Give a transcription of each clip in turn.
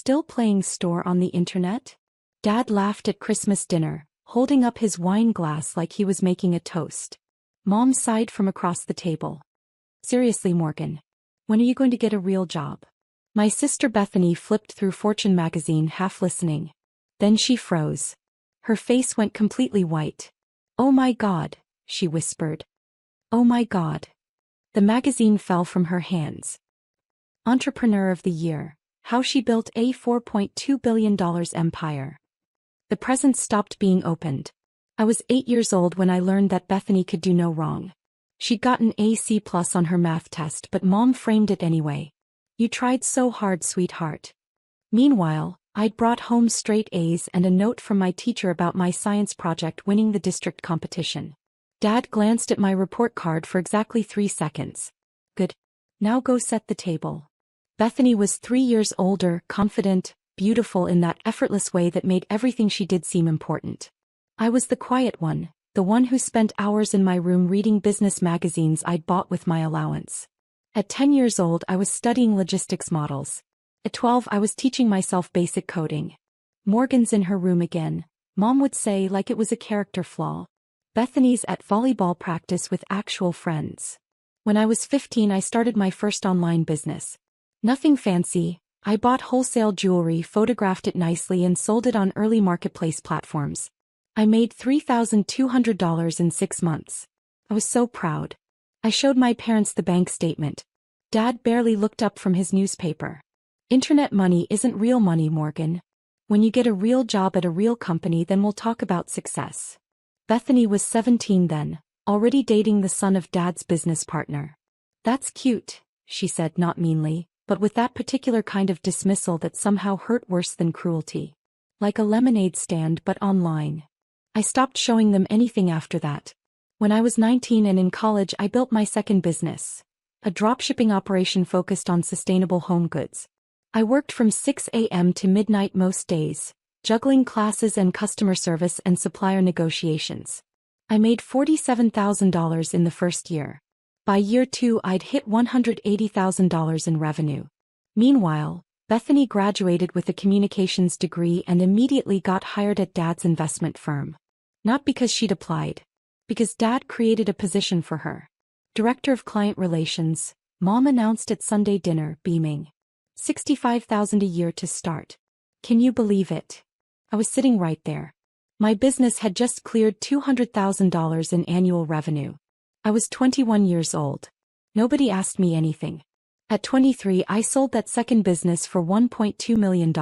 still playing store on the internet? Dad laughed at Christmas dinner, holding up his wine glass like he was making a toast. Mom sighed from across the table. Seriously, Morgan. When are you going to get a real job? My sister Bethany flipped through Fortune magazine half listening. Then she froze. Her face went completely white. Oh my God, she whispered. Oh my God. The magazine fell from her hands. Entrepreneur of the Year. How she built a $4.2 billion empire. The presents stopped being opened. I was 8 years old when I learned that Bethany could do no wrong. She'd gotten a C+ on her math test, but Mom framed it anyway. You tried so hard, sweetheart. Meanwhile, I'd brought home straight A's and a note from my teacher about my science project winning the district competition. Dad glanced at my report card for exactly 3 seconds. Good. Now go set the table. Bethany was 3 years older, confident, beautiful in that effortless way that made everything she did seem important. I was the quiet one, the one who spent hours in my room reading business magazines I'd bought with my allowance. At 10 years old, I was studying logistics models. At 12, I was teaching myself basic coding. Morgan's in her room again, Mom would say, like it was a character flaw. Bethany's at volleyball practice with actual friends. When I was 15, I started my first online business. Nothing fancy. I bought wholesale jewelry, photographed it nicely, and sold it on early marketplace platforms. I made $3,200 in 6 months. I was so proud. I showed my parents the bank statement. Dad barely looked up from his newspaper. Internet money isn't real money, Morgan. When you get a real job at a real company, then we'll talk about success. Bethany was 17 then, already dating the son of Dad's business partner. That's cute, she said, not meanly, but with that particular kind of dismissal that somehow hurt worse than cruelty. Like a lemonade stand, but online. I stopped showing them anything after that. When I was 19 and in college, I built my second business. A dropshipping operation focused on sustainable home goods. I worked from 6 a.m. to midnight most days, juggling classes and customer service and supplier negotiations. I made $47,000 in the first year. By year 2, I'd hit $180,000 in revenue. Meanwhile, Bethany graduated with a communications degree and immediately got hired at Dad's investment firm. Not because she'd applied. Because Dad created a position for her. Director of Client Relations, Mom announced at Sunday dinner, beaming. $65,000 a year to start. Can you believe it? I was sitting right there. My business had just cleared $200,000 in annual revenue. I was 21 years old. Nobody asked me anything. At 23, I sold that second business for $1.2 million.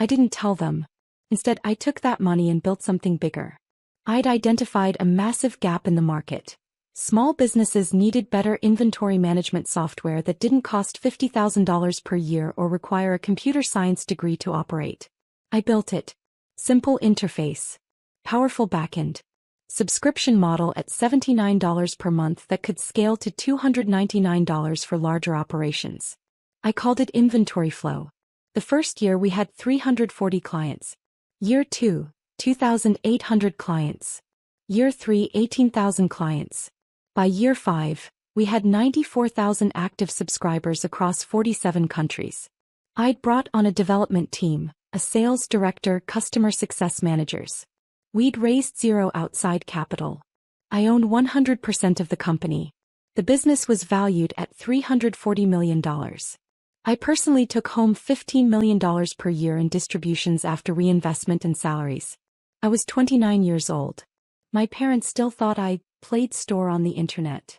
I didn't tell them. Instead, I took that money and built something bigger. I'd identified a massive gap in the market. Small businesses needed better inventory management software that didn't cost $50,000 per year or require a computer science degree to operate. I built it. Simple interface. Powerful backend. Subscription model at $79 per month that could scale to $299 for larger operations. I called it inventory flow. The first year we had 340 clients. Year 2, 2,800 clients. Year 3, 18,000 clients. By year 5, we had 94,000 active subscribers across 47 countries. I'd brought on a development team, a sales director, customer success managers. We'd raised zero outside capital. I owned 100% of the company. The business was valued at $340 million. I personally took home $15 million per year in distributions after reinvestment and salaries. I was 29 years old. My parents still thought I played store on the internet.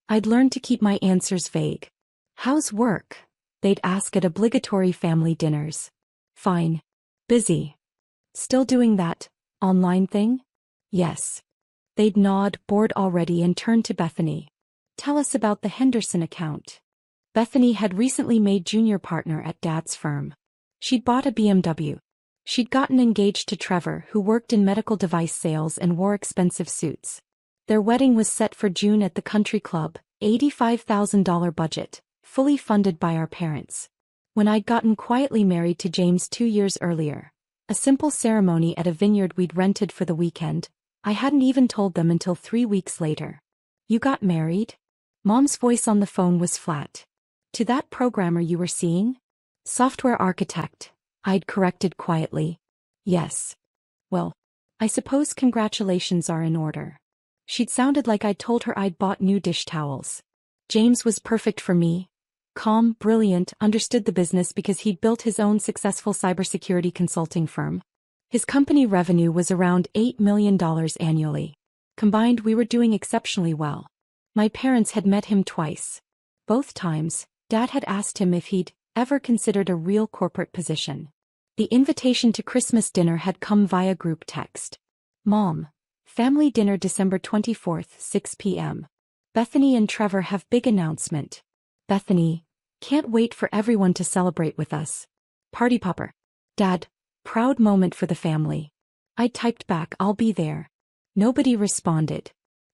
I'd learned to keep my answers vague. How's work? They'd ask at obligatory family dinners. Fine. Busy. Still doing that online thing? Yes. They'd nod, bored already, and turn to Bethany. Tell us about the Henderson account. Bethany had recently made junior partner at Dad's firm. She'd bought a BMW. She'd gotten engaged to Trevor, who worked in medical device sales and wore expensive suits. Their wedding was set for June at the country club, $85,000 budget, fully funded by our parents. When I'd gotten quietly married to James 2 years earlier, a simple ceremony at a vineyard we'd rented for the weekend, I hadn't even told them until 3 weeks later. You got married? Mom's voice on the phone was flat. To that programmer you were seeing? Software architect, I'd corrected quietly. Yes. Well, I suppose congratulations are in order. She'd sounded like I'd told her I'd bought new dish towels. James was perfect for me. Calm, brilliant, understood the business because he'd built his own successful cybersecurity consulting firm. His company revenue was around $8 million annually. Combined, we were doing exceptionally well. My parents had met him twice. Both times, Dad had asked him if he'd ever considered a real corporate position. The invitation to Christmas dinner had come via group text. Mom, family dinner December 24th, 6 p.m. Bethany and Trevor have big announcement. Bethany, can't wait for everyone to celebrate with us. Party popper. Dad, proud moment for the family. I typed back, I'll be there. Nobody responded.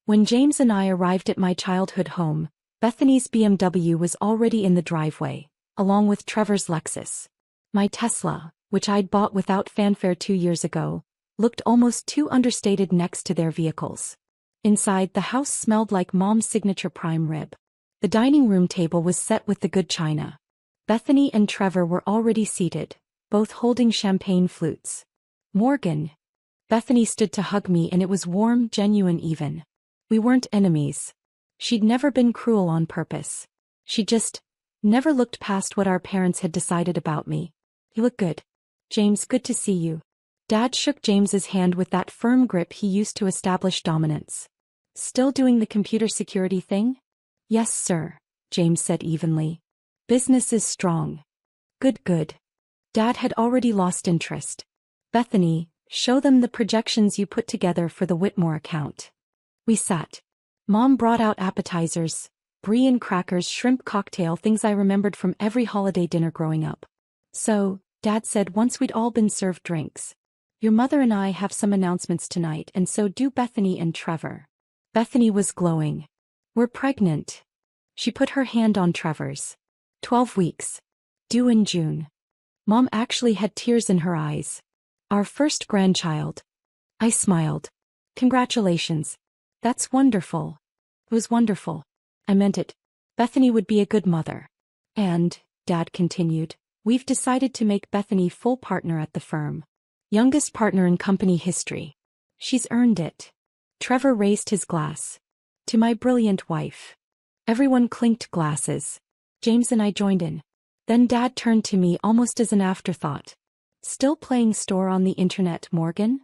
When James and I arrived at my childhood home, Bethany's BMW was already in the driveway, along with Trevor's Lexus. My Tesla, which I'd bought without fanfare 2 years ago, looked almost too understated next to their vehicles. Inside, the house smelled like Mom's signature prime rib. The dining room table was set with the good china. Bethany and Trevor were already seated, both holding champagne flutes. Morgan. Bethany stood to hug me, and it was warm, genuine even. We weren't enemies. She'd never been cruel on purpose. She just never looked past what our parents had decided about me. You look good. James, good to see you. Dad shook James's hand with that firm grip he used to establish dominance. Still doing the computer security thing? Yes, sir, James said evenly. Business is strong. Good, good. Dad had already lost interest. Bethany, show them the projections you put together for the Whitmore account. We sat. Mom brought out appetizers, brie and crackers, shrimp cocktail, things I remembered from every holiday dinner growing up. So, Dad said once we'd all been served drinks. Your mother and I have some announcements tonight, and so do Bethany and Trevor. Bethany was glowing. We're pregnant. She put her hand on Trevor's. 12 weeks. Due in June. Mom actually had tears in her eyes. Our first grandchild. I smiled. Congratulations. That's wonderful. It was wonderful. I meant it. Bethany would be a good mother. And, Dad continued, we've decided to make Bethany full partner at the firm. Youngest partner in company history. She's earned it. Trevor raised his glass. To my brilliant wife. Everyone clinked glasses. James and I joined in. Then Dad turned to me almost as an afterthought. Still playing store on the internet, Morgan?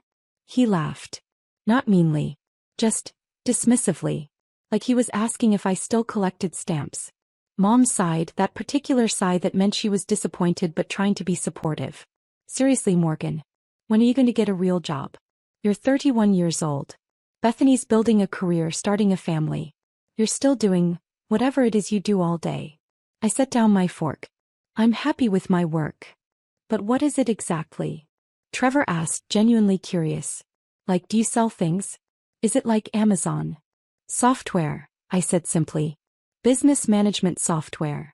He laughed. Not meanly. Just dismissively. Like he was asking if I still collected stamps. Mom sighed, that particular sigh that meant she was disappointed but trying to be supportive. Seriously, Morgan. When are you going to get a real job? You're 31 years old. Bethany's building a career, starting a family. You're still doing whatever it is you do all day. I set down my fork. I'm happy with my work. But what is it exactly? Trevor asked, genuinely curious. Like, do you sell things? Is it like Amazon? Software, I said simply. Business management software.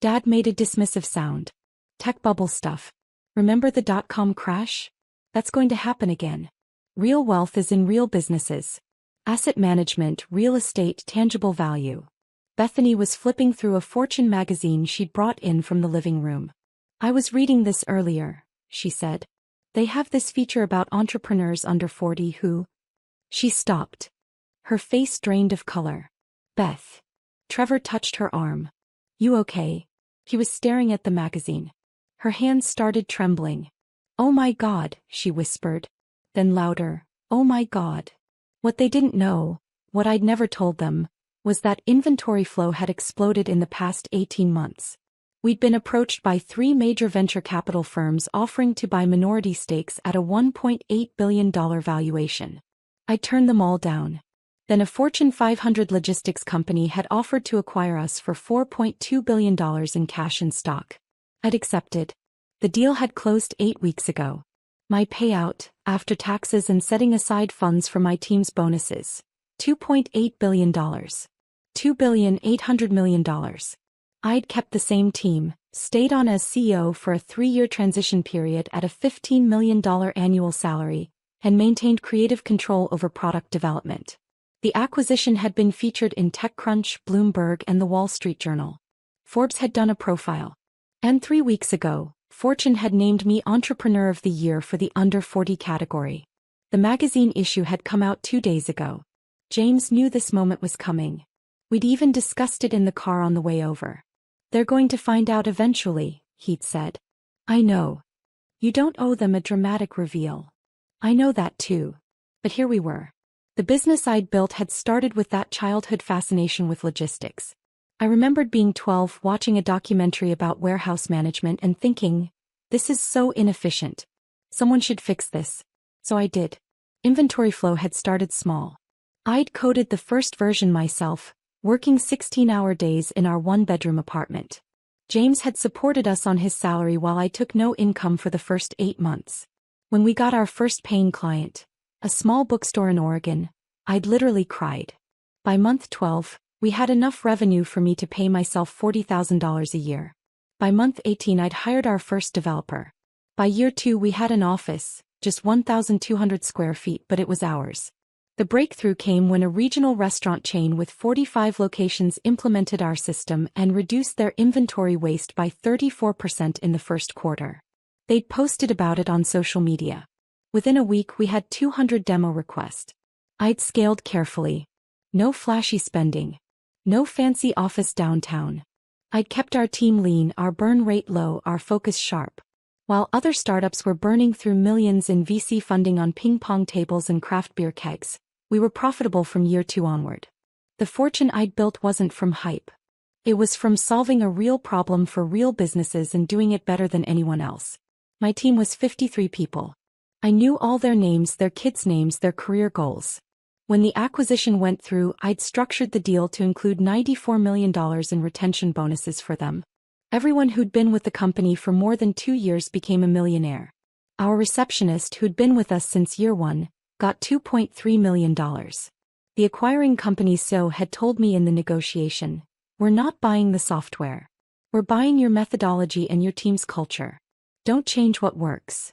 Dad made a dismissive sound. Tech bubble stuff. Remember the dot-com crash? That's going to happen again. Real wealth is in real businesses. Asset management, real estate, tangible value. Bethany was flipping through a Fortune magazine she'd brought in from the living room. I was reading this earlier, she said. They have this feature about entrepreneurs under 40 who... She stopped. Her face drained of color. Beth. Trevor touched her arm. You okay? He was staring at the magazine. Her hands started trembling. Oh my God, she whispered. Then louder, oh my God. What they didn't know, what I'd never told them, was that inventory flow had exploded in the past 18 months. We'd been approached by 3 major venture capital firms offering to buy minority stakes at a $1.8 billion valuation. I turned them all down. Then a Fortune 500 logistics company had offered to acquire us for $4.2 billion in cash and stock. I'd accepted. The deal had closed 8 weeks ago. My payout, after taxes and setting aside funds for my team's bonuses, $2.8 billion. $2.8 billion. I'd kept the same team, stayed on as CEO for a 3-year transition period at a $15 million annual salary, and maintained creative control over product development. The acquisition had been featured in TechCrunch, Bloomberg, and the Wall Street Journal. Forbes had done a profile. And 3 weeks ago, Fortune had named me Entrepreneur of the Year for the under 40 category. The magazine issue had come out 2 days ago. James knew this moment was coming. We'd even discussed it in the car on the way over. They're going to find out eventually, he'd said. I know. You don't owe them a dramatic reveal. I know that too. But here we were. The business I'd built had started with that childhood fascination with logistics. I remembered being 12 watching a documentary about warehouse management and thinking, this is so inefficient. Someone should fix this. So I did. Inventory flow had started small. I'd coded the first version myself, working 16-hour days in our one-bedroom apartment. James had supported us on his salary while I took no income for the first 8 months. When we got our first paying client, a small bookstore in Oregon, I'd literally cried. By month 12, we had enough revenue for me to pay myself $40,000 a year. By month 18 I'd hired our first developer. By year 2 we had an office, just 1,200 square feet, but it was ours. The breakthrough came when a regional restaurant chain with 45 locations implemented our system and reduced their inventory waste by 34% in the first quarter. They'd posted about it on social media. Within a week we had 200 demo requests. I'd scaled carefully. No flashy spending. No fancy office downtown. I'd kept our team lean, our burn rate low, our focus sharp. While other startups were burning through millions in VC funding on ping-pong tables and craft beer kegs, we were profitable from year 2 onward. The fortune I'd built wasn't from hype. It was from solving a real problem for real businesses and doing it better than anyone else. My team was 53 people. I knew all their names, their kids' names, their career goals. When the acquisition went through, I'd structured the deal to include $94 million in retention bonuses for them. Everyone who'd been with the company for more than 2 years became a millionaire. Our receptionist, who'd been with us since year 1, got $2.3 million. The acquiring company CEO had told me in the negotiation, we're not buying the software. We're buying your methodology and your team's culture. Don't change what works.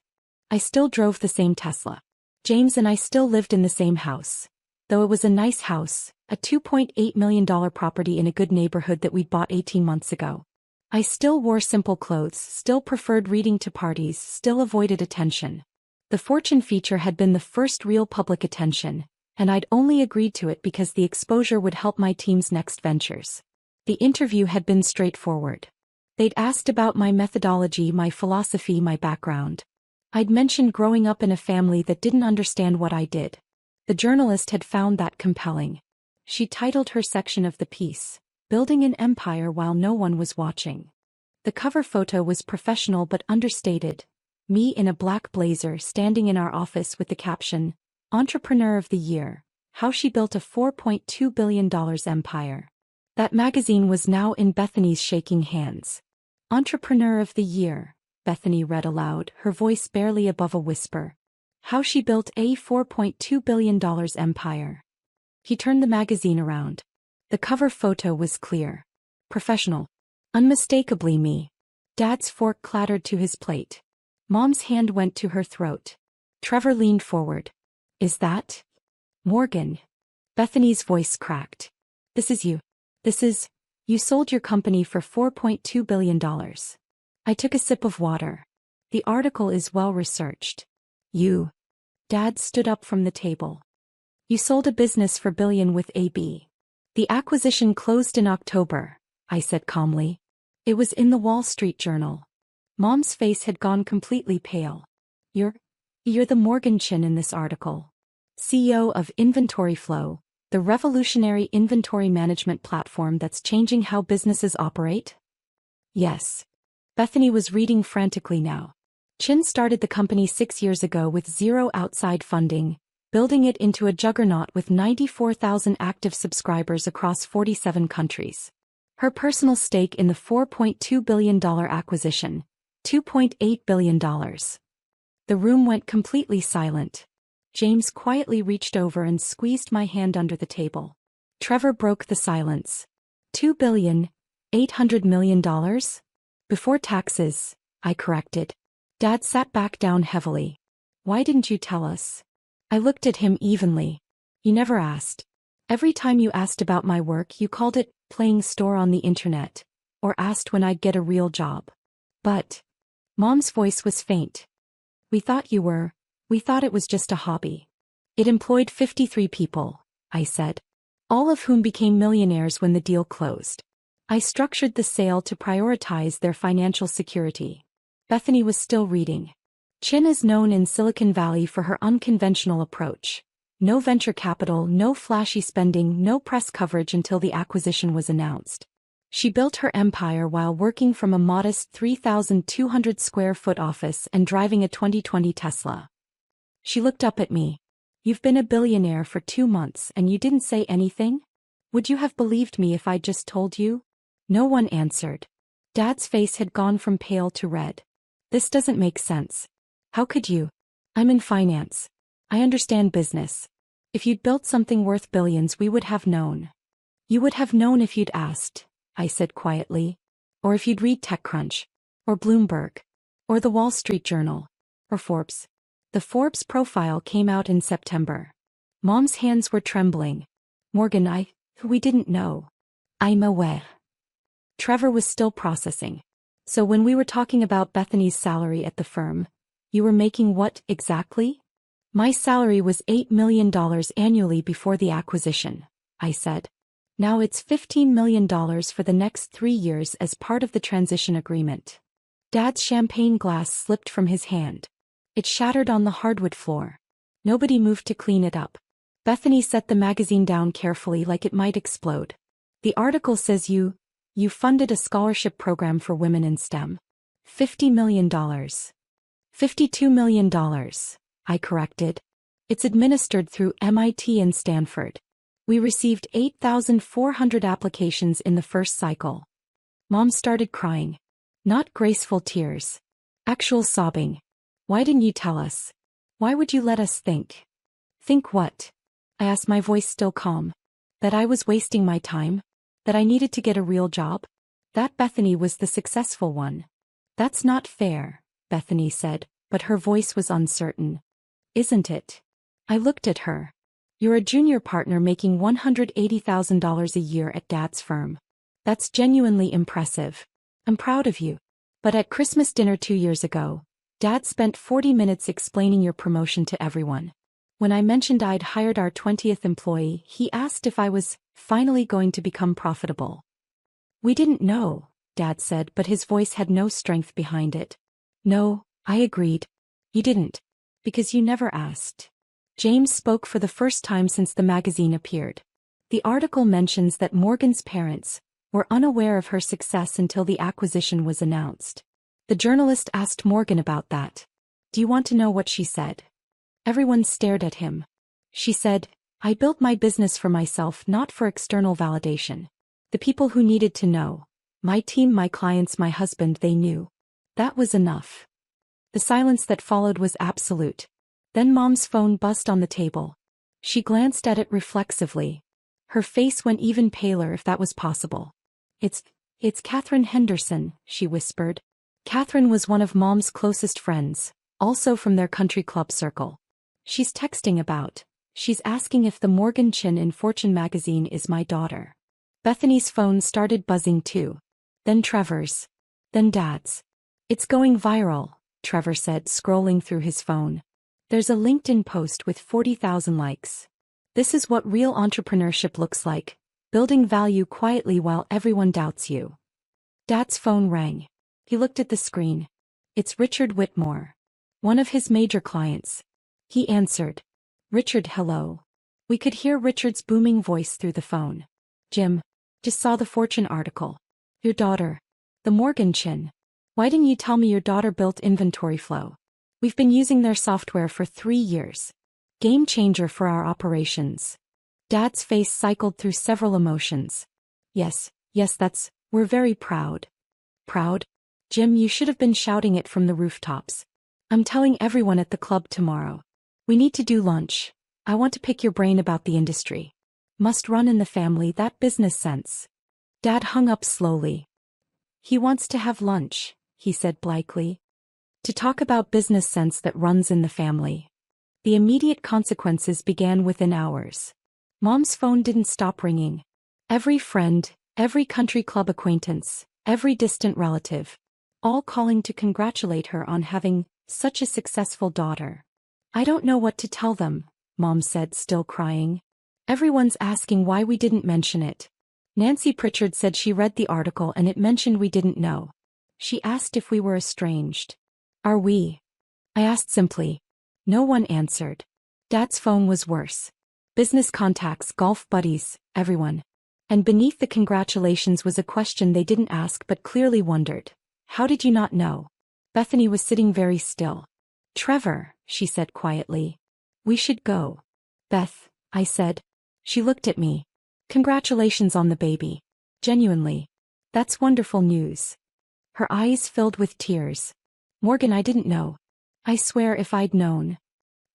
I still drove the same Tesla. James and I still lived in the same house. Though it was a nice house, a $2.8 million property in a good neighborhood that we'd bought 18 months ago. I still wore simple clothes, still preferred reading to parties, still avoided attention. The fortune feature had been the first real public attention, and I'd only agreed to it because the exposure would help my team's next ventures. The interview had been straightforward. They'd asked about my methodology, my philosophy, my background. I'd mentioned growing up in a family that didn't understand what I did. The journalist had found that compelling. She titled her section of the piece, Building an Empire While No One Was Watching. The cover photo was professional but understated. Me in a black blazer standing in our office with the caption, Entrepreneur of the Year, How She Built a $4.2 billion empire. That magazine was now in Bethany's shaking hands. Entrepreneur of the Year, Bethany read aloud, her voice barely above a whisper. How She Built a $4.2 billion empire. He turned the magazine around. The cover photo was clear. Professional. Unmistakably me. Dad's fork clattered to his plate. Mom's hand went to her throat. Trevor leaned forward. Is that Morgan? Bethany's voice cracked. This is you. You sold your company for $4.2 billion. I took a sip of water. The article is well researched. You. Dad stood up from the table. You sold a business for $1 billion with AB. The acquisition closed in October, I said calmly. It was in the Wall Street Journal. Mom's face had gone completely pale. You're the Morgan Chin in this article. CEO of Inventory Flow, the revolutionary inventory management platform that's changing how businesses operate? Yes. Bethany was reading frantically now. Chin started the company 6 years ago with zero outside funding, building it into a juggernaut with 94,000 active subscribers across 47 countries. Her personal stake in the $4.2 billion acquisition, $2.8 billion. The room went completely silent. James quietly reached over and squeezed my hand under the table. Trevor broke the silence. $2 billion, $800 million? Before taxes, I corrected. Dad sat back down heavily. Why didn't you tell us? I looked at him evenly. You never asked. Every time you asked about my work, you called it playing store on the internet, or asked when I'd get a real job. But Mom's voice was faint. We thought it was just a hobby. It employed 53 people, I said. All of whom became millionaires when the deal closed. I structured the sale to prioritize their financial security. Bethany was still reading. Chin is known in Silicon Valley for her unconventional approach. No venture capital, no flashy spending, no press coverage until the acquisition was announced. She built her empire while working from a modest 3,200 square foot office and driving a 2020 Tesla. She looked up at me. You've been a billionaire for 2 months and you didn't say anything? Would you have believed me if I'd just told you? No one answered. Dad's face had gone from pale to red. This doesn't make sense. How could you? I'm in finance. I understand business. If you'd built something worth billions, we would have known. You would have known if you'd asked, I said quietly. Or if you'd read TechCrunch. Or Bloomberg. Or the Wall Street Journal. Or Forbes. The Forbes profile came out in September. Mom's hands were trembling. Morgan, we didn't know. I'm aware. Trevor was still processing. So when we were talking about Bethany's salary at the firm, you were making what exactly? My salary was $8 million annually before the acquisition, I said. Now it's $15 million for the next 3 years as part of the transition agreement. Dad's champagne glass slipped from his hand. It shattered on the hardwood floor. Nobody moved to clean it up. Bethany set the magazine down carefully like it might explode. The article says you funded a scholarship program for women in STEM. $50 million. $52 million. I corrected. It's administered through MIT and Stanford. We received 8,400 applications in the first cycle. Mom started crying. Not graceful tears. Actual sobbing. Why didn't you tell us? Why would you let us think? Think what? I asked, my voice still calm. That I was wasting my time? That I needed to get a real job? That Bethany was the successful one. That's not fair, Bethany said, but her voice was uncertain. Isn't it? I looked at her. You're a junior partner making $180,000 a year at Dad's firm. That's genuinely impressive. I'm proud of you. But at Christmas dinner 2 years ago, Dad spent 40 minutes explaining your promotion to everyone. When I mentioned I'd hired our 20th employee, he asked if I was finally going to become profitable. We didn't know, Dad said, but his voice had no strength behind it. No, I agreed. You didn't. Because you never asked. James spoke for the first time since the magazine appeared. The article mentions that Morgan's parents were unaware of her success until the acquisition was announced. The journalist asked Morgan about that. Do you want to know what she said? Everyone stared at him. She said, I built my business for myself, not for external validation. The people who needed to know. My team, my clients, my husband, they knew. That was enough. The silence that followed was absolute. Then Mom's phone buzzed on the table. She glanced at it reflexively. Her face went even paler, if that was possible. It's Catherine Henderson, she whispered. Catherine was one of Mom's closest friends, also from their country club circle. She's texting about. She's asking if the Morgan Chin in Fortune magazine is my daughter. Bethany's phone started buzzing too. Then Trevor's. Then Dad's. It's going viral, Trevor said, scrolling through his phone. There's a LinkedIn post with 40,000 likes. This is what real entrepreneurship looks like, building value quietly while everyone doubts you. Dad's phone rang. He looked at the screen. It's Richard Whitmore. One of his major clients. He answered. Richard, hello. We could hear Richard's booming voice through the phone. Jim, just saw the Fortune article. Your daughter. The Morgan Chin. Why didn't you tell me your daughter built Inventory Flow? We've been using their software for 3 years. Game changer for our operations. Dad's face cycled through several emotions. Yes, we're very proud. Proud? Jim, you should have been shouting it from the rooftops. I'm telling everyone at the club tomorrow. We need to do lunch. I want to pick your brain about the industry. Must run in the family, that business sense. Dad hung up slowly. He wants to have lunch, he said blithely. To talk about business sense that runs in the family. The immediate consequences began within hours. Mom's phone didn't stop ringing. Every friend, every country club acquaintance, every distant relative. all calling to congratulate her on having such a successful daughter. I don't know what to tell them, Mom said, still crying. Everyone's asking why we didn't mention it. Nancy Pritchard said she read the article and it mentioned we didn't know. She asked if we were estranged. Are we? I asked simply. No one answered. Dad's phone was worse. Business contacts, golf buddies, everyone. And beneath the congratulations was a question they didn't ask but clearly wondered. How did you not know? Bethany was sitting very still. Trevor, she said quietly. We should go. Beth, I said. She looked at me. Congratulations on the baby. Genuinely. That's wonderful news. Her eyes filled with tears. Morgan, I didn't know. I swear if I'd known.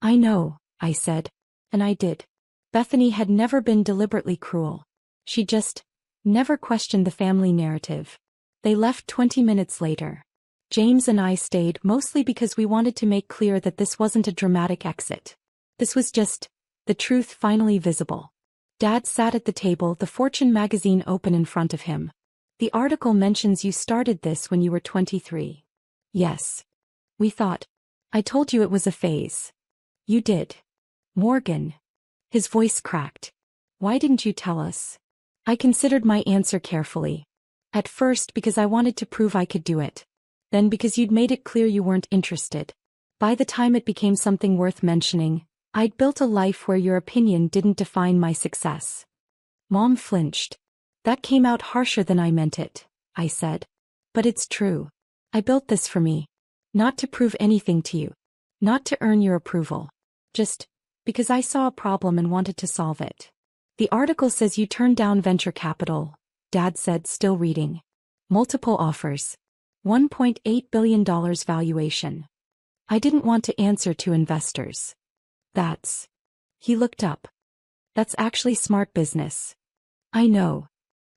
I know, I said. And I did. Bethany had never been deliberately cruel. She just never questioned the family narrative. They left 20 minutes later. James and I stayed mostly because we wanted to make clear that this wasn't a dramatic exit. This was just the truth finally visible. Dad sat at the table, the Fortune magazine open in front of him. The article mentions you started this when you were 23. Yes. We thought. I told you it was a phase. You did. Morgan. His voice cracked. Why didn't you tell us? I considered my answer carefully. At first because I wanted to prove I could do it. Then because you'd made it clear you weren't interested. By the time it became something worth mentioning, I'd built a life where your opinion didn't define my success. Mom flinched. That came out harsher than I meant it, I said. But it's true. I built this for me. Not to prove anything to you. Not to earn your approval. Just because I saw a problem and wanted to solve it. The article says you turned down venture capital, Dad said, still reading. Multiple offers. $1.8 billion valuation. I didn't want to answer to investors. That's. He looked up. That's actually smart business. I know.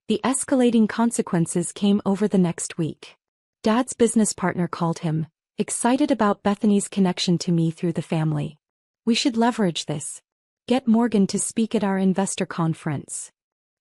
The escalating consequences came over the next week. Dad's business partner called him, excited about Bethany's connection to me through the family. We should leverage this. Get Morgan to speak at our investor conference.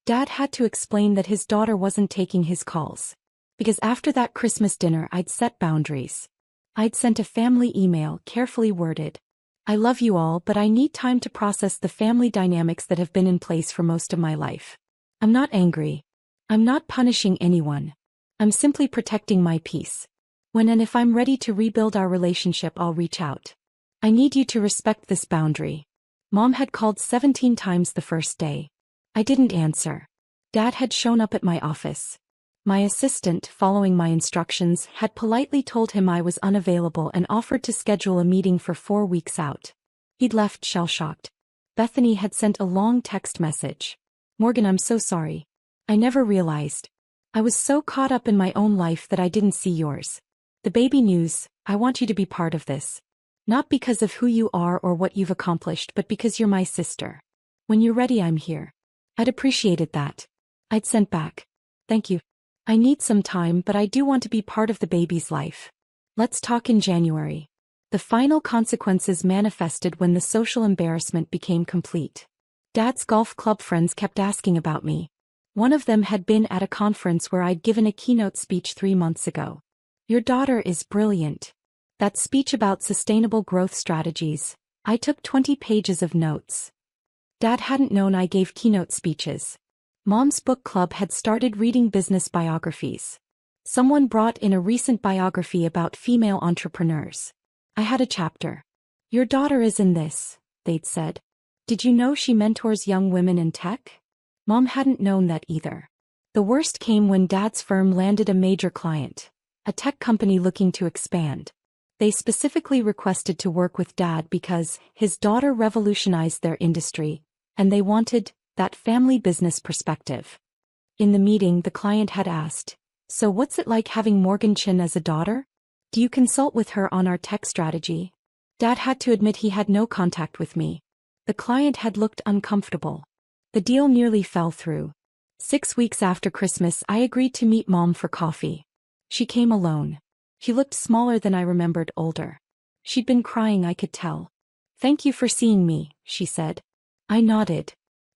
Dad had to explain that his daughter wasn't taking his calls. Because after that Christmas dinner I'd set boundaries. I'd sent a family email, carefully worded. I love you all, but I need time to process the family dynamics that have been in place for most of my life. I'm not angry. I'm not punishing anyone. I'm simply protecting my peace. When and if I'm ready to rebuild our relationship, I'll reach out. I need you to respect this boundary. Mom had called 17 times the first day. I didn't answer. Dad had shown up at my office. My assistant, following my instructions, had politely told him I was unavailable and offered to schedule a meeting for 4 weeks out. He'd left shell-shocked. Bethany had sent a long text message. Morgan, I'm so sorry. I never realized. I was so caught up in my own life that I didn't see yours. The baby news, I want you to be part of this. Not because of who you are or what you've accomplished, but because you're my sister. When you're ready, I'm here. I'd appreciated that. I'd sent back. Thank you. I need some time, but I do want to be part of the baby's life. Let's talk in January. The final consequences manifested when the social embarrassment became complete. Dad's golf club friends kept asking about me. One of them had been at a conference where I'd given a keynote speech 3 months ago. Your daughter is brilliant. That speech about sustainable growth strategies. I took 20 pages of notes. Dad hadn't known I gave keynote speeches. Mom's book club had started reading business biographies. Someone brought in a recent biography about female entrepreneurs. I had a chapter. Your daughter is in this, they'd said. Did you know she mentors young women in tech? Mom hadn't known that either. The worst came when Dad's firm landed a major client, a tech company looking to expand. They specifically requested to work with Dad because his daughter revolutionized their industry, and they wanted that family business perspective. In the meeting, the client had asked, so what's it like having Morgan Chin as a daughter? Do you consult with her on our tech strategy? Dad had to admit he had no contact with me. The client had looked uncomfortable. The deal nearly fell through. 6 weeks after Christmas, I agreed to meet Mom for coffee. She came alone. She looked smaller than I remembered, older. She'd been crying, I could tell. Thank you for seeing me, she said. I nodded.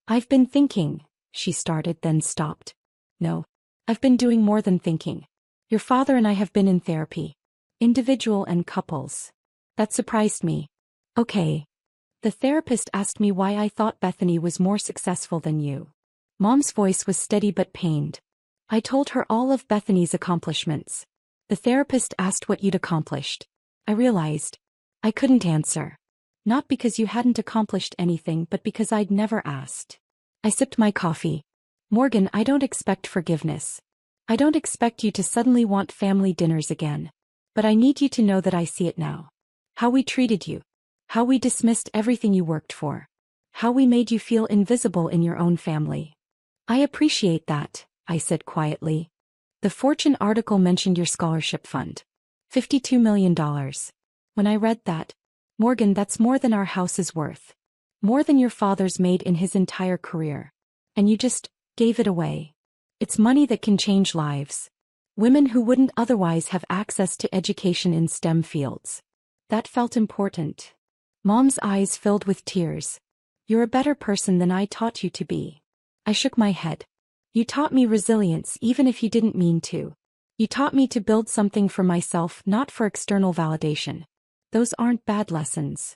I've been thinking, she started, then stopped. No. I've been doing more than thinking. Your father and I have been in therapy. Individual and couples. That surprised me. Okay. The therapist asked me why I thought Bethany was more successful than you. Mom's voice was steady but pained. I told her all of Bethany's accomplishments. The therapist asked what you'd accomplished. I realized I couldn't answer. Not because you hadn't accomplished anything but because I'd never asked. I sipped my coffee. Morgan, I don't expect forgiveness. I don't expect you to suddenly want family dinners again. But I need you to know that I see it now. How we treated you. How we dismissed everything you worked for. How we made you feel invisible in your own family. I appreciate that, I said quietly. The Fortune article mentioned your scholarship fund. $52 million. When I read that, Morgan, that's more than our house is worth. More than your father's made in his entire career. And you just gave it away. It's money that can change lives. Women who wouldn't otherwise have access to education in STEM fields. That felt important. Mom's eyes filled with tears. You're a better person than I taught you to be. I shook my head. You taught me resilience even if you didn't mean to. You taught me to build something for myself, not for external validation. Those aren't bad lessons.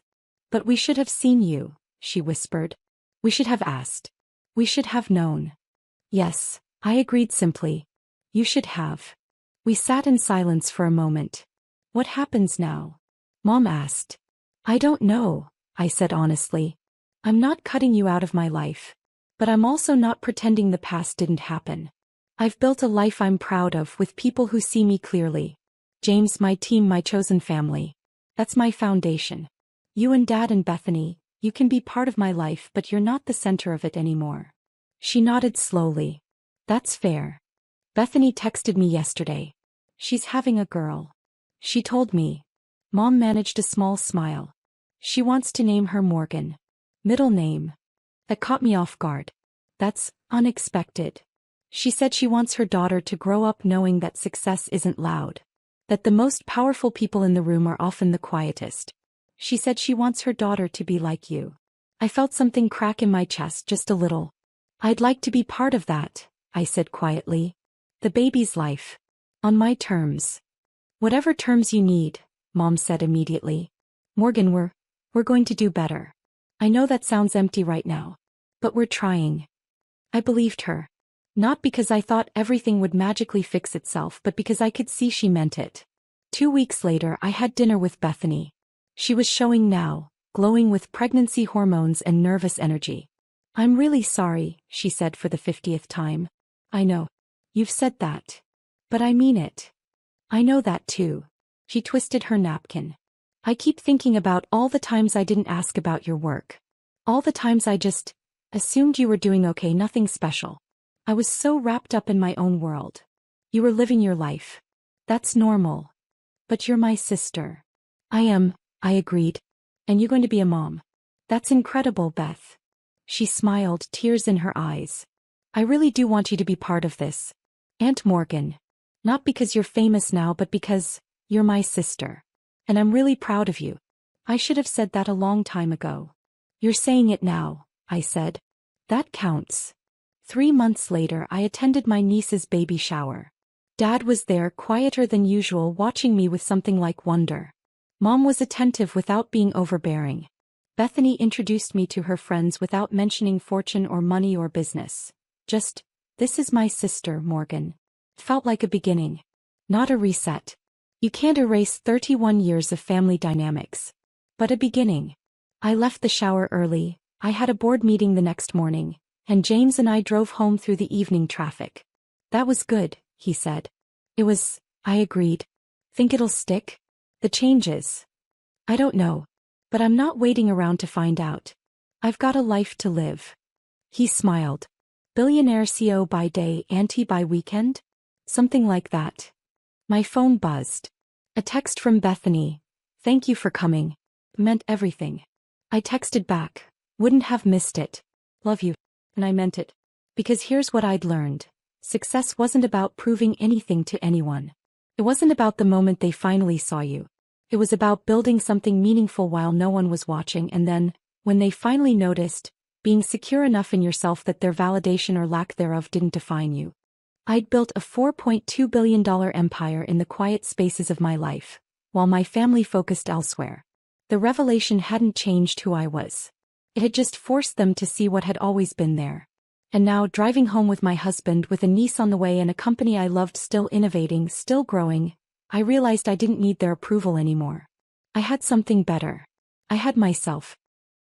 But we should have seen you, she whispered. We should have asked. We should have known. Yes, I agreed simply. You should have. We sat in silence for a moment. What happens now? Mom asked. I don't know, I said honestly. I'm not cutting you out of my life. But I'm also not pretending the past didn't happen. I've built a life I'm proud of with people who see me clearly. James, my team, my chosen family. That's my foundation. You and Dad and Bethany, you can be part of my life but you're not the center of it anymore. She nodded slowly. That's fair. Bethany texted me yesterday. She's having a girl. She told me. Mom managed a small smile. She wants to name her Morgan. Middle name. That caught me off guard. That's unexpected. She said she wants her daughter to grow up knowing that success isn't loud. That the most powerful people in the room are often the quietest. She said she wants her daughter to be like you. I felt something crack in my chest just a little. I'd like to be part of that, I said quietly. The baby's life. On my terms. Whatever terms you need, Mom said immediately. Morgan, we're going to do better. I know that sounds empty right now. But we're trying. I believed her. Not because I thought everything would magically fix itself but because I could see she meant it. 2 weeks later I had dinner with Bethany. She was showing now, glowing with pregnancy hormones and nervous energy. I'm really sorry, she said for the 50th time. I know. You've said that. But I mean it. I know that too. She twisted her napkin. I keep thinking about all the times I didn't ask about your work. All the times I just assumed you were doing okay, nothing special. I was so wrapped up in my own world. You were living your life. That's normal. But you're my sister. I am, I agreed. And you're going to be a mom. That's incredible, Beth. She smiled, tears in her eyes. I really do want you to be part of this. Aunt Morgan. Not because you're famous now but because you're my sister. And I'm really proud of you. I should have said that a long time ago. You're saying it now, I said. That counts. 3 months later I attended my niece's baby shower. Dad was there, quieter than usual, watching me with something like wonder. Mom was attentive without being overbearing. Bethany introduced me to her friends without mentioning fortune or money or business. Just, this is my sister, Morgan. It felt like a beginning. Not a reset. You can't erase 31 years of family dynamics. But a beginning. I left the shower early. I had a board meeting the next morning, and James and I drove home through the evening traffic. That was good, he said. It was, I agreed. Think it'll stick? The changes? I don't know. But I'm not waiting around to find out. I've got a life to live. He smiled. Billionaire CEO by day, auntie by weekend? Something like that. My phone buzzed. A text from Bethany. Thank you for coming. Meant everything. I texted back. Wouldn't have missed it. Love you. And I meant it. Because here's what I'd learned. Success wasn't about proving anything to anyone. It wasn't about the moment they finally saw you. It was about building something meaningful while no one was watching, and then, when they finally noticed, being secure enough in yourself that their validation or lack thereof didn't define you. I'd built a $4.2 billion empire in the quiet spaces of my life, while my family focused elsewhere. The revelation hadn't changed who I was. It had just forced them to see what had always been there. And now, driving home with my husband, with a niece on the way and a company I loved still innovating, still growing, I realized I didn't need their approval anymore. I had something better. I had myself.